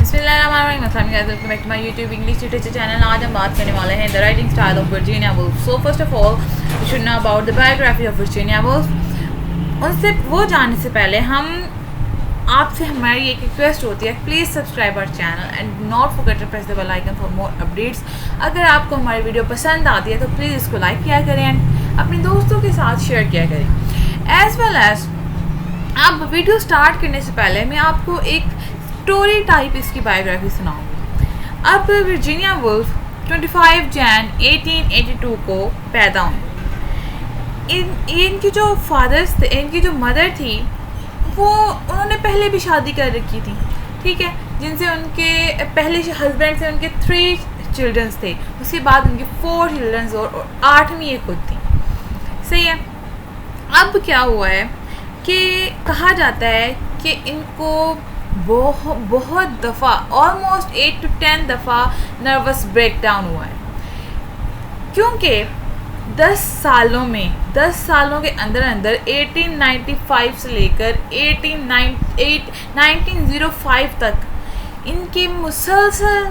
Welcome back to my YouTube English literature channel. आज हम बात करने वाले हैं the writing style of Virginia Woolf. So first of all we should know about the biography of Virginia Woolf. उनसे वो जानने से पहले हम आपसे हमारी एक रिक्वेस्ट होती है, please subscribe our channel and not forget to press the bell icon for more updates. अगर आपको हमारी वीडियो पसंद आती है तो प्लीज़ इसको लाइक किया करें एंड अपने दोस्तों के साथ शेयर किया करें। एज वेल एज अब वीडियो स्टार्ट करने से पहले मैं आपको एक स्टोरी टाइप इसकी बायोग्राफी सुनाऊंगी। अब वर्जीनिया वुल्फ 25 जैन 1882 को पैदा हुई। इनकी जो फादर्स थे, इनकी जो मदर थी, वो उन्होंने पहले भी शादी कर रखी थी, ठीक है, जिनसे उनके पहले हस्बैंड से उनके 3 चिल्ड्रंस थे। उसके बाद उनके 4 चिल्ड्रंस और 8वीं एक खुद थी। सही है। अब क्या हुआ है कि कहा जाता है कि इनको बहुत दफ़ा ऑलमोस्ट 8 to 10 दफ़ा नर्वस ब्रेकडाउन हुआ है, क्योंकि 10 सालों के अंदर 1895 से लेकर 1905 तक इनके मुसलसल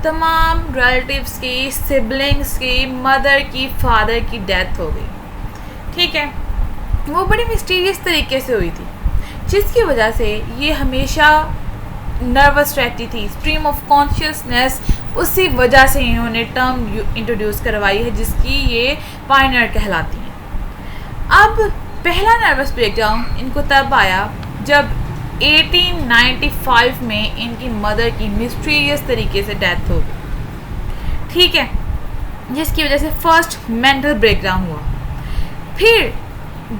तमाम रिलेटिव्स की, सिबलिंग्स की, मदर की, फादर की डेथ हो गई। ठीक है, वो बड़ी मिस्टीरियस तरीके से हुई थी, जिसकी वजह से ये हमेशा नर्वस रहती थी। स्ट्रीम ऑफ कॉन्शियसनेस, उसी वजह से इन्होंने टर्म इंट्रोड्यूस करवाई है जिसकी ये पायनियर कहलाती हैं। अब पहला नर्वस ब्रेकडाउन इनको तब आया जब 1895 में इनकी मदर की मिस्टीरियस तरीके से डेथ हो गई, ठीक है, जिसकी वजह से फर्स्ट मेंटल ब्रेकडाउन हुआ। फिर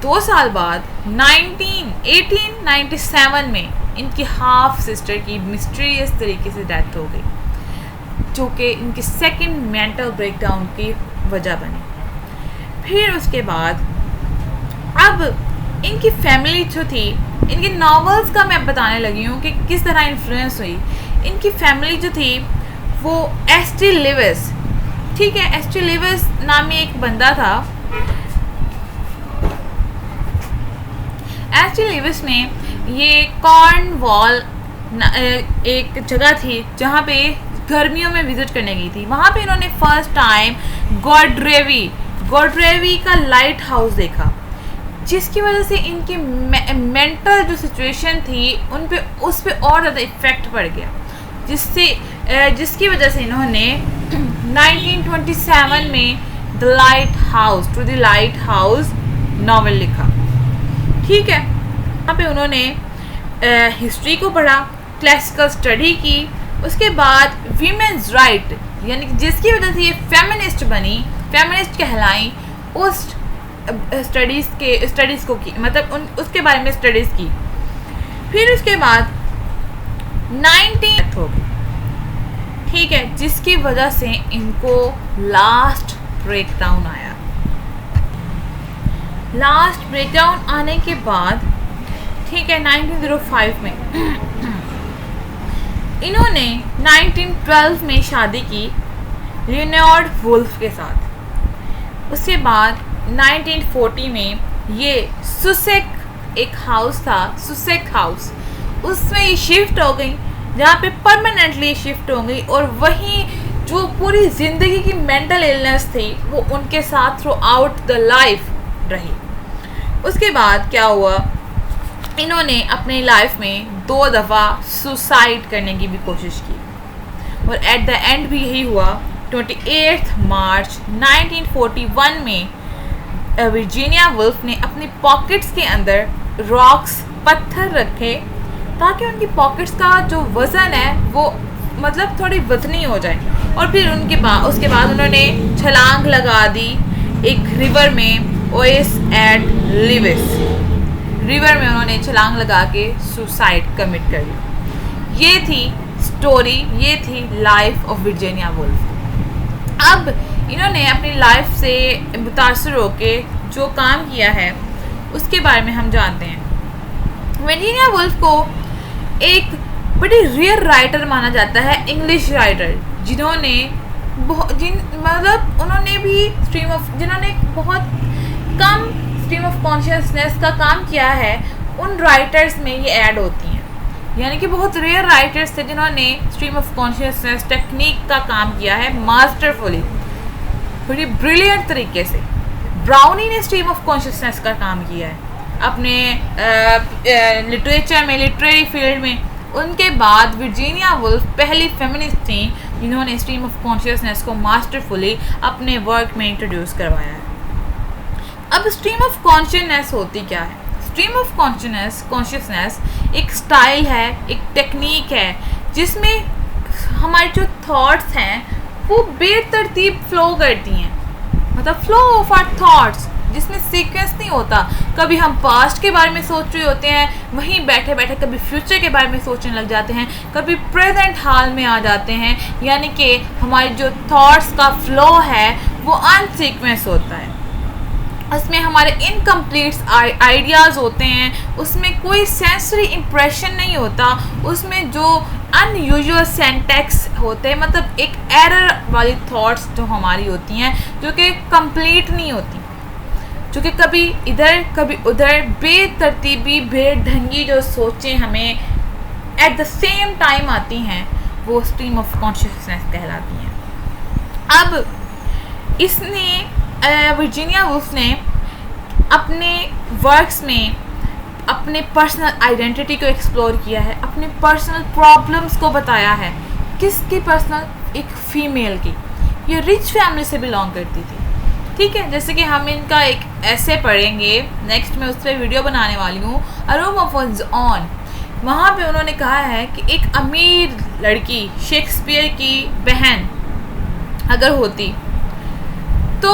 2 साल बाद 1897 में इनकी हाफ सिस्टर की मिस्टीरियस तरीके से डेथ हो गई, जो कि इनकी सेकंड मेंटल ब्रेकडाउन की वजह बनी। फिर उसके बाद अब इनकी फैमिली जो थी, इनके नॉवेल्स का मैं बताने लगी हूँ कि किस तरह इन्फ्लुएंस हुई। इनकी फैमिली जो थी वो एस.टी. लिविस, ठीक है, एस.टी. लिविस नामी एक बंदा था। एस.टी. लिविस ने ये कॉर्नवॉल एक जगह थी जहाँ पे गर्मियों में विज़िट करने गई थी। वहाँ पे इन्होंने फर्स्ट टाइम गॉड्रेवी का लाइट हाउस देखा, जिसकी वजह से इनकी मेंटल जो सिचुएशन थी उस पे और ज़्यादा इफ़ेक्ट पड़ गया, जिसकी वजह से इन्होंने 1927 में द लाइट हाउस नावल लिखा। ठीक है, यहाँ पे उन्होंने हिस्ट्री को पढ़ा, क्लासिकल स्टडी की, उसके बाद वीमेंस राइट, यानी कि जिसकी वजह से ये फेमिनिस्ट कहलाई, उस स्टडीज़ को की, मतलब उसके बारे में स्टडीज़ की। फिर उसके बाद 19 हो गई, ठीक है, जिसकी वजह से इनको लास्ट ब्रेकडाउन आया। लास्ट ब्रेकडाउन आने के बाद, ठीक है, 1905 में इन्होंने 1912 में शादी की लियोनार्ड वुल्फ के साथ। उसके बाद 1940 में ये सुसेक एक हाउस था, सुसेक हाउस, उसमें ये शिफ्ट हो गई, जहाँ पे परमानेंटली शिफ्ट हो गई, और वहीं जो पूरी ज़िंदगी की मेंटल इलनेस थी वो उनके साथ थ्रू आउट द लाइफ रही। उसके बाद क्या हुआ, इन्होंने अपनी लाइफ में 2 दफ़ा सुसाइड करने की भी कोशिश की, और एट द एंड भी यही हुआ। 28 मार्च 1941 में वर्जीनिया वुल्फ ने अपनी पॉकेट्स के अंदर पत्थर रखे, ताकि उनकी पॉकेट्स का जो वज़न है वो मतलब थोड़ी वजनी हो जाए, और फिर उसके बाद उन्होंने छलांग लगा दी एक रिवर में, ओएस एट लिविस रिवर में उन्होंने छलांग लगा के सुसाइड कमिट कर ली। ये थी स्टोरी, ये थी लाइफ ऑफ वर्जीनिया वुल्फ। अब इन्होंने अपनी लाइफ से मुतासर होके जो काम किया है उसके बारे में हम जानते हैं। वर्जीनिया वुल्फ को एक बड़ी रेयर राइटर माना जाता है, इंग्लिश राइटर, जिन्होंने बहुत कम स्ट्रीम ऑफ कॉन्शियसनेस का काम किया है, उन राइटर्स में ये ऐड होती हैं। यानी कि बहुत रेयर राइटर्स थे जिन्होंने स्ट्रीम ऑफ कॉन्शियसनेस टेक्निक का काम किया है मास्टरफुली, बड़ी ब्रिलियंट तरीके से। ब्राउनी ने स्ट्रीम ऑफ कॉन्शियसनेस का काम किया है अपने लिटरेचर में, लिटरेरी फील्ड में। उनके बाद वर्जीनिया वुल्फ पहली फेमिनिस्ट थी जिन्होंने स्ट्रीम ऑफ कॉन्शियसनेस को मास्टरफुली अपने वर्क में इंट्रोड्यूस करवाया है। अब स्ट्रीम ऑफ कॉन्शियसनेस होती क्या है? स्ट्रीम ऑफ कॉन्शियसनेस एक स्टाइल है, एक टेक्निक है जिसमें हमारे जो थॉट्स हैं वो बेतरतीब फ्लो करती हैं, मतलब फ्लो ऑफ आवर थॉट्स, जिसमें सीक्वेंस नहीं होता। कभी हम पास्ट के बारे में सोच रहे होते हैं, वहीं बैठे बैठे कभी फ्यूचर के बारे में सोचने लग जाते हैं, कभी प्रेजेंट हाल में आ जाते हैं। यानी कि हमारे जो थॉट्स का फ्लो है वो अनसीक्वेंस होता है, उसमें हमारे इनकम्प्लीट आइडियाज़ होते हैं, उसमें कोई सेंसरी इम्प्रेशन नहीं होता, उसमें जो अनयूजुअल सेंटेक्स होते हैं, मतलब एक एरर वाली थॉट्स जो हमारी होती हैं जो कि कंप्लीट नहीं होती, जो कि कभी इधर कभी उधर बेतरतीबी बेढंगी जो सोचें हमें एट द सेम टाइम आती हैं, वो स्ट्रीम ऑफ कॉन्शियसनेस कहलाती हैं। अब इसने वर्जीनिया वुल्फ ने अपने वर्क्स में अपने पर्सनल आइडेंटिटी को एक्सप्लोर किया है, अपने पर्सनल प्रॉब्लम्स को बताया है। किसकी पर्सनल? एक फीमेल की। ये रिच फैमिली से बिलोंग करती थी, ठीक है। जैसे कि हम इनका एक ऐसे पढ़ेंगे, नेक्स्ट मैं उस पर वीडियो बनाने वाली हूँ, अ रूम ऑफ वन्स ओन। वहाँ पे उन्होंने कहा है कि एक अमीर लड़की, शेक्सपियर की बहन अगर होती तो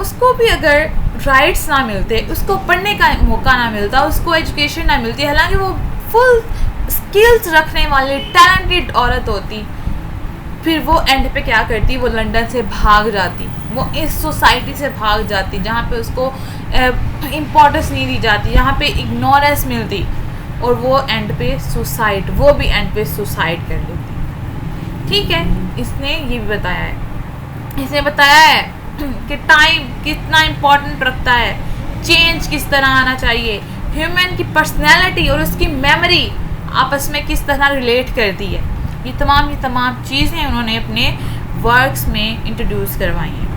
उसको भी अगर राइट्स ना मिलते, उसको पढ़ने का मौका ना मिलता, उसको एजुकेशन ना मिलती, हालांकि वो फुल स्किल्स रखने वाली टैलेंटेड औरत होती, फिर वो एंड पे क्या करती? वो लंदन से भाग जाती, वो इस सोसाइटी से भाग जाती जहाँ पे उसको इम्पोर्टेंस नहीं दी जाती, जहाँ पे इग्नोरेंस मिलती, और वो एंड पे सुसाइड, वो भी एंड पे सुसाइड कर लेती, ठीक है। इसने ये भी बताया है, इसने बताया है कि टाइम कितना इम्पोर्टेंट रखता है, चेंज किस तरह आना चाहिए, ह्यूमन की पर्सनैलिटी और उसकी मेमोरी आपस में किस तरह रिलेट करती है। ये तमाम चीज़ें उन्होंने अपने वर्क्स में इंट्रोड्यूस करवाई हैं।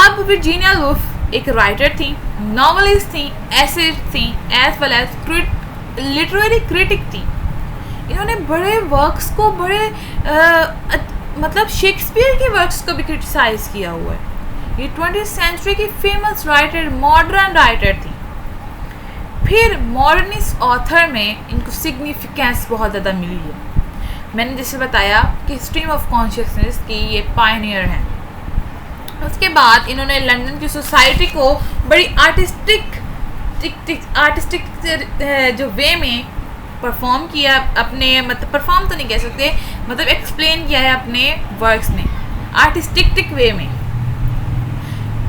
अब वर्जीनिया वुल्फ एक राइटर थी, नॉवेलिस्ट थी, एसेट थी, as well as literary critic थी। इन्होंने बड़े वर्क्स को मतलब शेक्सपियर के वर्क्स को भी क्रिटिसाइज किया हुआ है। ये 20th सेंचुरी की फेमस राइटर, मॉडर्न राइटर थी। फिर मॉडर्निस्ट ऑथर में इनको सिग्निफिकेंस बहुत ज़्यादा मिली है। मैंने जैसे बताया कि स्ट्रीम ऑफ कॉन्शियसनेस की ये पायनियर हैं। उसके बाद इन्होंने लंदन की सोसाइटी को बड़ी आर्टिस्टिक जो वे में परफॉर्म किया, अपने मतलब परफॉर्म तो नहीं कह सकते, मतलब एक्सप्लेन किया है अपने वर्क्स में आर्टिस्टिक वे में।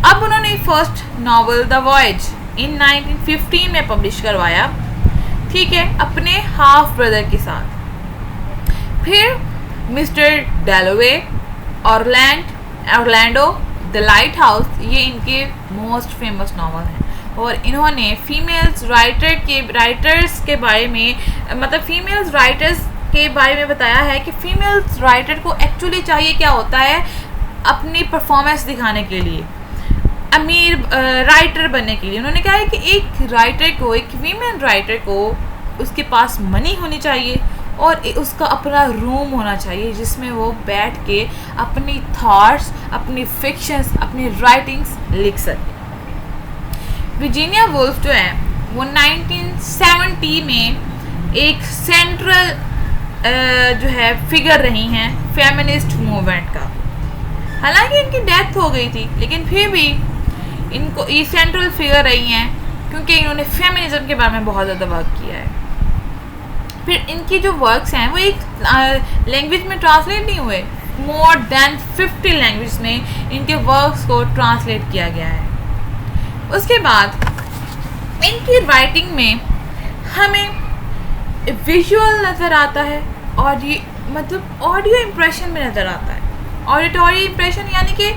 अब उन्होंने फर्स्ट नॉवल द वॉयज इन 1915 में पब्लिश करवाया, ठीक है, अपने हाफ ब्रदर के साथ। फिर mister डैलोवे, Orlando, the light house, ये इनके मोस्ट फेमस नॉवल हैं। और इन्होंने फीमेल्स राइटर्स के बारे में, मतलब फीमेल्स राइटर्स के बारे में बताया है कि फीमेल्स राइटर को एक्चुअली चाहिए क्या होता है अपनी परफॉर्मेंस दिखाने के लिए, अमीर राइटर बनने के लिए। उन्होंने कहा है कि एक राइटर को, एक फीमेल राइटर को, उसके पास मनी होनी चाहिए और उसका अपना रूम होना चाहिए जिसमें वो बैठ के अपनी थॉट्स, अपनी फिक्शंस, अपनी राइटिंग्स लिख सके। वर्जीनिया वुल्फ जो है वो 1970 में एक सेंट्रल जो है फिगर रही हैं फेमिनिस्ट मूवमेंट का। हालांकि इनकी डेथ हो गई थी, लेकिन फिर भी इनको ये सेंट्रल फिगर रही हैं क्योंकि इन्होंने फेमिनिज्म के बारे में बहुत ज़्यादा वर्क किया है। फिर इनकी जो वर्क्स हैं वो एक लैंग्वेज में ट्रांसलेट नहीं हुए, मोर देन 50 लैंग्वेज में इनके वर्क्स को ट्रांसलेट किया गया है। उसके बाद इनकी राइटिंग में हमें विजुअल नज़र आता है और ये मतलब ऑडियो इम्प्रेशन में नज़र आता है। ऑडिटोरी इम्प्रेशन यानी कि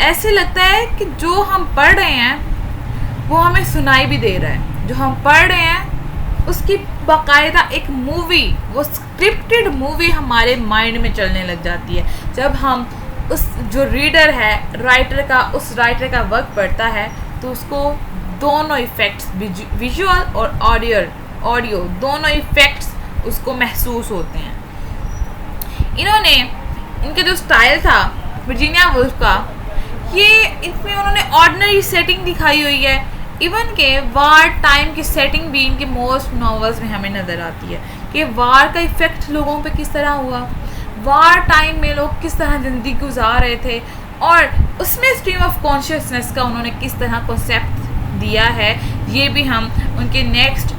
ऐसे लगता है कि जो हम पढ़ रहे हैं वो हमें सुनाई भी दे रहा है, जो हम पढ़ रहे हैं उसकी बाकायदा एक मूवी, वो स्क्रिप्टेड मूवी हमारे माइंड में चलने लग जाती है जब हम उस जो रीडर है, उस राइटर का वर्क पढ़ता है तो उसको दोनों इफ़ेक्ट्स, विजुअल और ऑडियो दोनों इफ़ेक्ट्स उसको महसूस होते हैं। इनका जो स्टाइल था वर्जीनिया वुल्फ का, ये इसमें उन्होंने ऑर्डिनरी सेटिंग दिखाई हुई है। इवन के वार टाइम की सेटिंग भी इनके मोस्ट नॉवेल्स में हमें नज़र आती है कि वार का इफ़ेक्ट लोगों पे किस तरह हुआ, वार टाइम में लोग किस तरह ज़िंदगी गुजार रहे थे, और उसमें स्ट्रीम ऑफ कॉन्शियसनेस का उन्होंने किस तरह कॉन्सेप्ट दिया है। ये भी हम उनके नेक्स्ट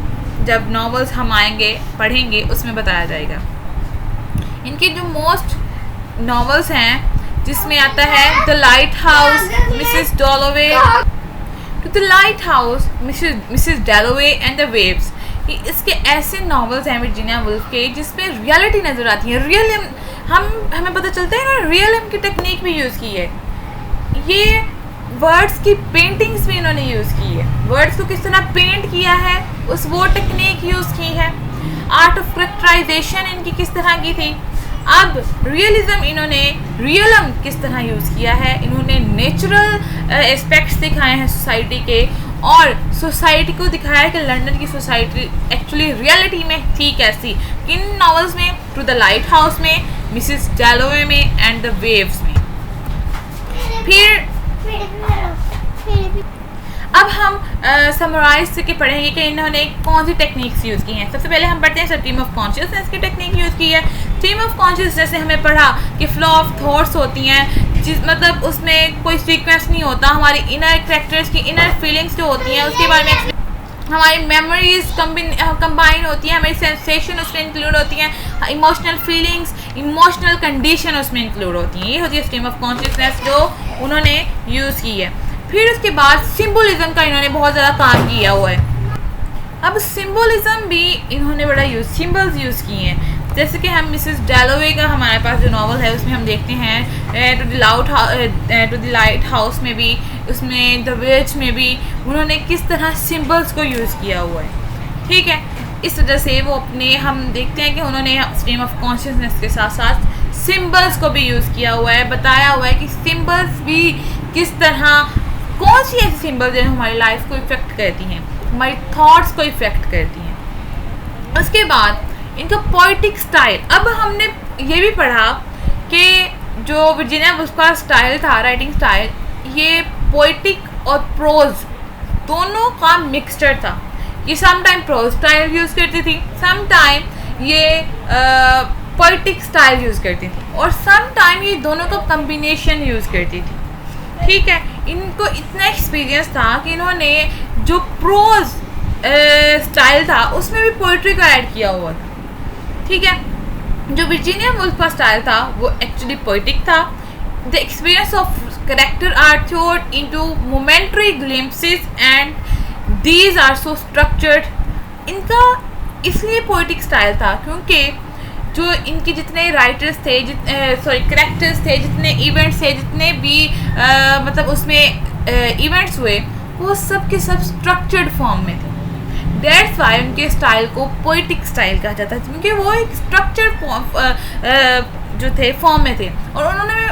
जब नॉवेल्स हम आएंगे पढ़ेंगे उसमें बताया जाएगा। इनके जो मोस्ट नॉवेल्स हैं जिसमें आता है the lighthouse, Mrs Dalloway, to the lighthouse, Mrs Dalloway and the waves. इसके ऐसे नॉवेल्स हैं वर्जीनिया वुल्फ के जिसमें रियलिटी नज़र आती है, हमें पता चलता है ना रियलिज्म की टेक्निक भी यूज़ की है। ये वर्ड्स की पेंटिंग्स भी इन्होंने यूज़ की है, वर्ड्स को किस तरह पेंट किया है वो टेक्निक यूज़ की है। आर्ट ऑफ करेक्टराइजेशन इनकी किस तरह की थी। अब रियलिज्म किस तरह यूज़ किया है, इन्होंने नेचुरल एस्पेक्ट्स दिखाए हैं सोसाइटी के, और सोसाइटी को दिखाया है कि लंदन की सोसाइटी एक्चुअली रियलिटी में थी कैसी। किन नॉवेल्स में, टू द लाइट हाउस में, मिसेस डॉलोवे में एंड द वेव्स में। फिर अब हम समराइज करके पढ़ेंगे कि इन्होंने कौन सी टेक्निक्स यूज़ की हैं। सबसे पहले हम पढ़ते हैं स्ट्रीम ऑफ कॉन्शियसनेस की टेक्निक यूज़ की है। स्ट्रीम ऑफ कॉन्शियसनेस से हमें पढ़ा कि फ्लो ऑफ थॉट्स होती हैं, मतलब उसमें कोई सीक्वेंस नहीं होता, हमारी इनर कैरेक्टर्स की इनर फीलिंग्स जो होती हैं उसके बारे में हमारी मेमोरीज कंबाइन होती हैं, हमारी सेंसेशन उसमें इंक्लूड होती हैं, इमोशनल फीलिंग्स, इमोशनल कंडीशन उसमें इंक्लूड होती हैं। ये होती है स्ट्रीम ऑफ कॉन्शियसनेस जो उन्होंने यूज़ की है। फिर उसके बाद सिम्बोलिज्म का इन्होंने बहुत ज़्यादा काम किया हुआ है। अब सिम्बोलिज्म भी इन्होंने बड़ा सिम्बल्स यूज़ किए हैं, जैसे कि हम मिसेस डॉलोवे का हमारे पास जो नॉवल है उसमें हम देखते हैं टू द लाइट हाउस में भी, उसमें द विच में भी उन्होंने किस तरह सिम्बल्स को यूज़ किया हुआ है। ठीक है, इस वजह से हम देखते हैं कि उन्होंने स्ट्रीम ऑफ कॉन्शियसनेस के साथ साथ सिम्बल्स को भी यूज़ किया हुआ है, बताया हुआ है कि सिम्बल्स भी किस तरह, कौन सी ऐसी सिम्बल्स जो हमारी लाइफ को इफ़ेक्ट करती हैं, हमारी थॉट्स को इफ़ेक्ट करती हैं। उसके बाद इनका पोइटिक स्टाइल। अब हमने ये भी पढ़ा कि जो वर्जीनिया वुल्फ का स्टाइल था, राइटिंग स्टाइल, ये पोइटिक और प्रोज दोनों का मिक्सचर था। ये some time prose style use करती थी, सम टाइम ये पोइटिक स्टाइल यूज़ करती थी, और सम टाइम ये दोनों का कम्बिनेशन यूज़ करती थी। ठीक है, इनको इतना एक्सपीरियंस था कि इन्होंने जो प्रोज स्टाइल था उसमें भी पोइट्री का ऐड किया हुआ था। ठीक है, जो वर्जीनिया वुल्फ का स्टाइल था वो एक्चुअली पोइटिक था। The experience of character are thrown into momentary glimpses and these are so structured. इनका इसलिए पोइटिक स्टाइल था क्योंकि जो इनके जितने राइटर्स थे, कैरेक्टर्स थे, जितने इवेंट्स थे, जितने भी मतलब उसमें इवेंट्स हुए, वो सब के सब स्ट्रक्चर्ड फॉर्म में थे। दैट्स वाई उनके स्टाइल को पोइटिक स्टाइल कहा जाता है, क्योंकि वो एक स्ट्रक्चर्ड फॉर्म जो थे फॉर्म में थे, और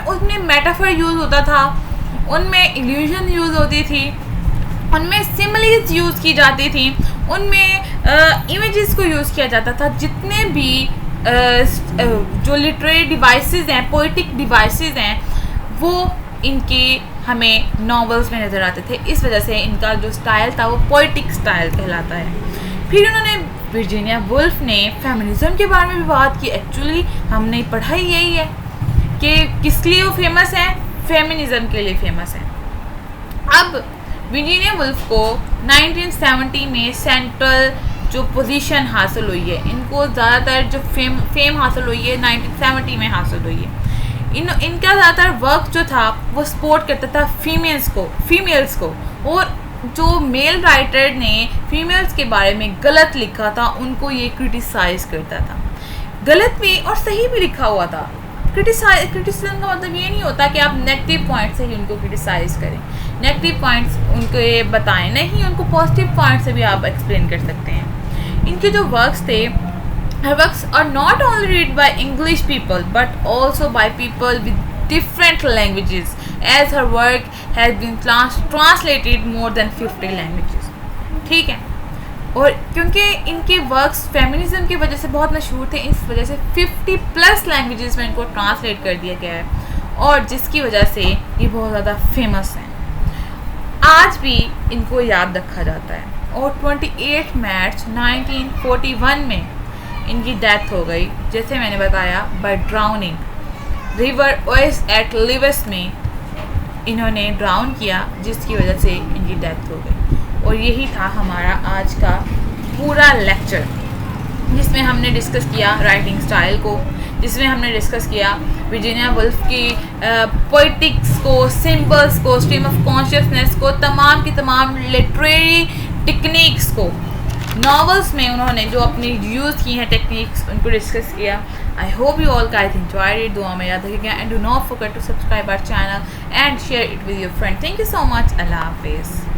उनमें मेटाफर यूज़ होता था, उनमें इल्यूजन यूज़ होती थी, उनमें सिमिलीज यूज़ की जाती थी, उनमें इमेजेस को यूज़ किया जाता था। जितने भी जो लिटरेरी डिवाइसेस हैं, पोइटिक डिवाइसेस हैं, वो इनके हमें नॉवेल्स में नज़र आते थे। इस वजह से इनका जो स्टाइल था वो पोइटिक स्टाइल कहलाता है। फिर उन्होंने वर्जीनिया वुल्फ ने फेमिनिज्म के बारे में भी बात की। एक्चुअली हमने पढ़ा ही यही है कि किस लिए वो फेमस है, फेमिनिज्म के लिए फेमस है। अब वर्जीनिया वुल्फ को 1970 में सेंट्रल जो पोजीशन हासिल हुई है, इनको ज़्यादातर जो फेम हासिल हुई है 1970 में हासिल हुई है। इनका ज़्यादातर वर्क जो था वो सपोर्ट करता था फीमेल्स को, और जो मेल राइटर ने फीमेल्स के बारे में गलत लिखा था उनको ये क्रिटिसाइज़ करता था। गलत भी और सही भी लिखा हुआ था। क्रिटिसिज्म का मतलब ये नहीं होता कि आप नेगेटिव पॉइंट से ही उनको क्रिटिसाइज़ करें, नेगेटिव पॉइंट्स उनको ये बताएं, नहीं, उनको पॉजिटिव पॉइंट से भी आप एक्सप्लेन कर सकते हैं। इनके जो वर्क्स थे, her works are not only read by English people but also by people with different languages, as her work has been translated more than 50 languages. ठीक है, और क्योंकि इनके वर्क्स फेमिनिज्म की वजह से बहुत मशहूर थे, इस वजह से 50+ लैंग्वेजेस में इनको ट्रांसलेट कर दिया गया है, और जिसकी वजह से ये बहुत ज़्यादा फेमस हैं. आज भी इनको याद रखा जाता है. और 28 मार्च 1941 में इनकी डेथ हो गई, जैसे मैंने बताया, बाय ड्राउनिंग रिवर ओइस एट लिवेस में इन्होंने ड्राउन किया, जिसकी वजह से इनकी डेथ हो गई. और यही था हमारा आज का पूरा लेक्चर, जिसमें हमने डिस्कस किया राइटिंग स्टाइल को, जिसमें हमने डिस्कस किया वर्जीनिया वुल्फ की पोइटिक्स को, सिंबल्स को, स्ट्रीम ऑफ कॉन्शियसनेस को, तमाम की तमाम लिटरेरी टेक्निक्स को, नॉवेल्स में उन्होंने जो अपनी यूज़ की हैं टेक्निक्स, उनको डिस्कस किया. I hope you all guys enjoyed it. दुआ में याद रखिएगा and do not forget to subscribe our channel and share it with your friend. Thank you so much. अल्लाह हाफिज़.